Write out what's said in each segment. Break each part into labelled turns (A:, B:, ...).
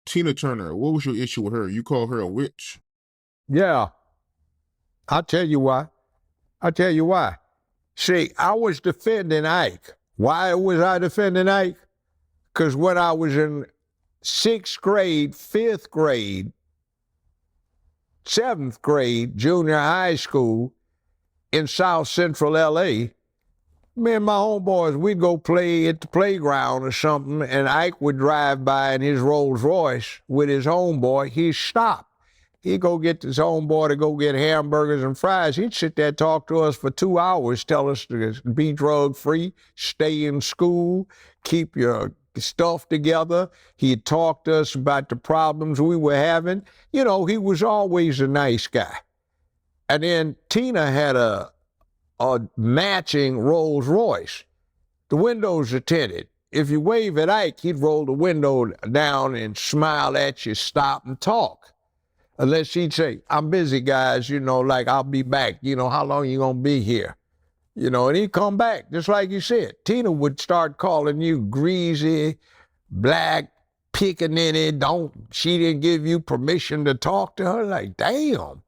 A: Tina Turner, what was your issue with her? You call her a witch?
B: Yeah, I'll tell you why. I'll tell you why. See, I was defending Ike. Why was I defending Ike? Because when I was in sixth grade, fifth grade, seventh grade, junior high school in South Central LA, me and my homeboys, we'd go play at the playground or something, and Ike would drive by in his Rolls Royce with his homeboy. He'd stop. He'd go get his homeboy to go get hamburgers and fries. He'd sit there and talk to us for 2 hours, tell us to be drug-free, stay in school, keep your stuff together. He'd talk to us about the problems we were having. You know, he was always a nice guy. And then Tina had a matching Rolls Royce. The windows are tinted. If you wave at Ike, he'd roll the window down and smile at you, stop and talk. Unless he'd say, I'm busy, guys, you know, like, I'll be back. You know, how long you gonna be here? You know, and he'd come back, just like you said. Tina would start calling you greasy, black, pickaninny, she didn't give you permission to talk to her. Like, damn.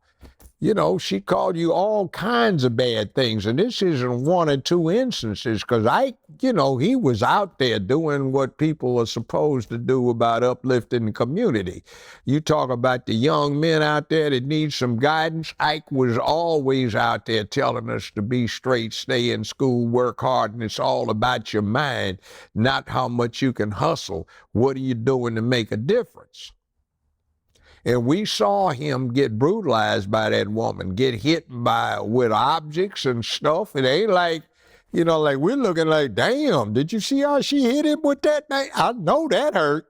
B: You know, she called you all kinds of bad things. And this isn't one or two instances, because Ike, you know, he was out there doing what people are supposed to do about uplifting the community. You talk about the young men out there that need some guidance. Ike was always out there telling us to be straight, stay in school, work hard, and it's all about your mind, not how much you can hustle. What are you doing to make a difference? And we saw him get brutalized by that woman, get hit with objects and stuff. It ain't like, you know, like we're looking like, damn, did you see how she hit him with that thing? I know that hurt.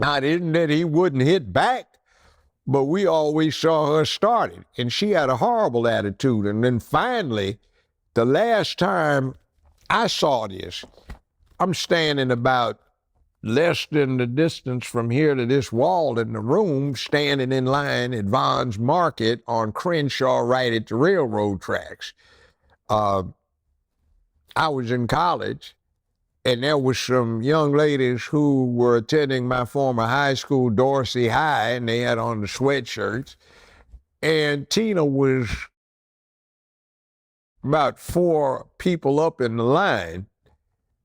B: Now, it isn't that he wouldn't hit back, but we always saw her started. And she had a horrible attitude. And then finally, the last time I saw this, I'm standing about less than the distance from here to this wall in the room, standing in line at Vaughn's Market on Crenshaw, right at the railroad tracks. I was in college, and there was some young ladies who were attending my former high school, Dorsey High, and they had on the sweatshirts. And Tina was about 4 people up in the line.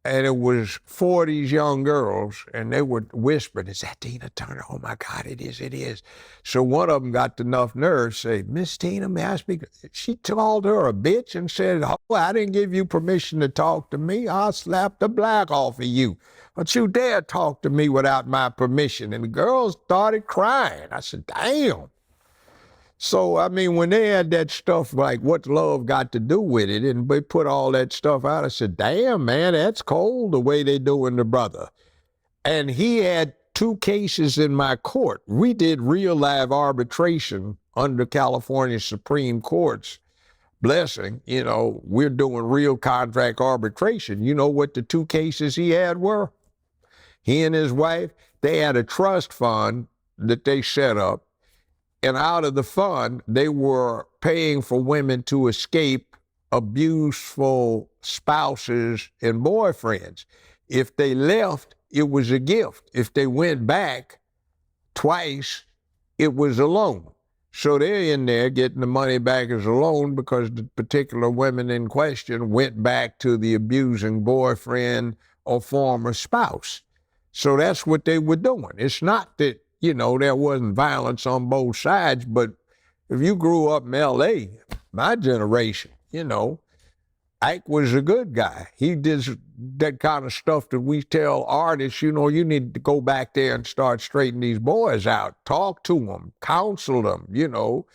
B: And it was 4 of these young girls, and they were whispering, is that Tina Turner? Oh, my God, it is, it is. So one of them got enough nerve to say, Miss Tina, may I speak? She called her a bitch and said, oh, I didn't give you permission to talk to me. I'll slap the black off of you. Don't you dare talk to me without my permission. And the girls started crying. I said, damn. So, I mean, when they had that stuff like what's love got to do with it, and they put all that stuff out, I said, damn, man, that's cold the way they doing the brother. And he had 2 cases in my court. We did real live arbitration under California Supreme Court's blessing. You know, we're doing real contract arbitration. You know what the 2 cases he had were? He and his wife, they had a trust fund that they set up. And out of the fund, they were paying for women to escape abuseful spouses and boyfriends. If they left, it was a gift. If they went back twice, it was a loan. So they're in there getting the money back as a loan because the particular women in question went back to the abusing boyfriend or former spouse. So that's what they were doing. It's not that, you know, there wasn't violence on both sides, but if you grew up in L.A., my generation, you know, Ike was a good guy. He did that kind of stuff that we tell artists, you know, you need to go back there and start straightening these boys out, talk to them, counsel them, you know,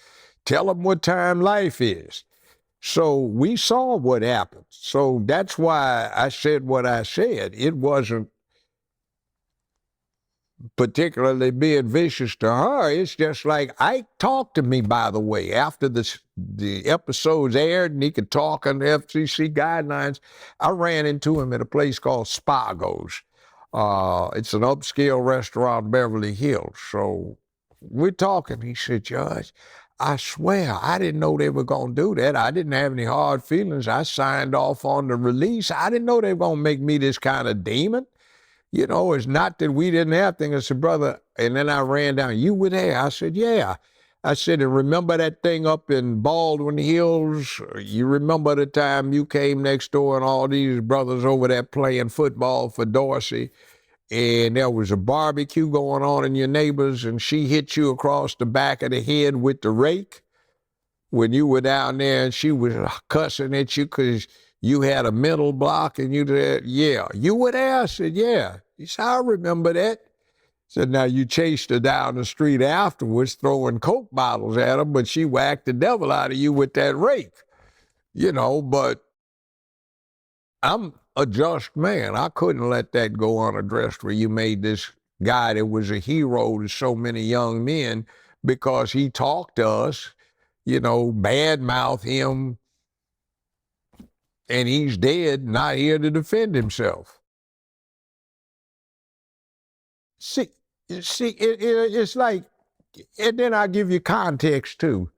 B: tell them what time life is. So we saw what happened. So that's why I said what I said. It wasn't particularly being vicious to her. It's just like Ike talked to me, by the way, after the episodes aired and he could talk on the FCC guidelines. I ran into him at a place called Spago's. It's an upscale restaurant in Beverly Hills. So we're talking. He said, Judge, I swear, I didn't know they were going to do that. I didn't have any hard feelings. I signed off on the release. I didn't know they were going to make me this kind of demon. You know, it's not that we didn't have things. I said, brother, and then I ran down, you were there? I said, yeah. I said, and remember that thing up in Baldwin Hills? You remember the time you came next door and all these brothers over there playing football for Dorsey, and there was a barbecue going on in your neighbors, and she hit you across the back of the head with the rake when you were down there, and she was cussing at you because you had a mental block, and you said, yeah. You were there? I said, yeah. He said, I remember that. Said, now you chased her down the street afterwards throwing Coke bottles at her, but she whacked the devil out of you with that rake. You know, but I'm a just man. I couldn't let that go unaddressed where you made this guy that was a hero to so many young men because he talked to us, you know, badmouth him, and he's dead, not here to defend himself. See, it's like, and then I give you context too.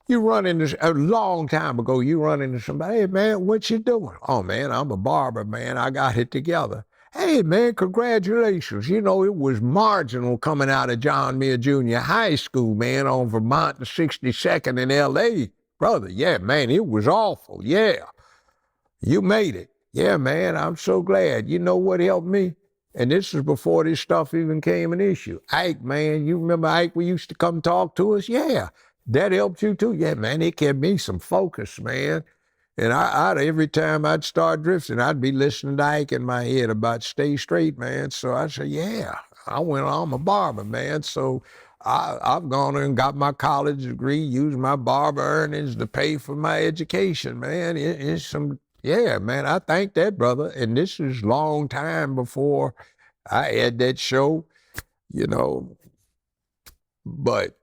B: You run into, a long time ago, you run into somebody, hey man, what you doing? Oh man, I'm a barber, man, I got it together. Hey man, congratulations. You know, it was marginal coming out of John Muir Junior High School, man, on Vermont and 62nd in LA. Brother, yeah, man, it was awful, yeah. You made it. Yeah, man, I'm so glad. You know what helped me? And this is before this stuff even came an issue. Ike, man, you remember Ike, we used to come talk to us? Yeah. That helped you too? Yeah, man, it kept me some focus, man. And I'd every time I'd start drifting, I'd be listening to Ike in my head about stay straight, man. So I said, yeah, I'm a barber, man. So I've gone and got my college degree, used my barber earnings to pay for my education, man. It's some, yeah, man, I thank that, brother. And this is long time before I had that show, you know. But,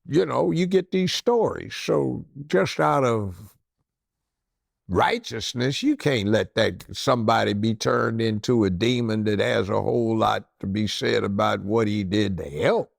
B: you know, you get these stories. So just out of righteousness, you can't let that somebody be turned into a demon that has a whole lot to be said about what he did to help.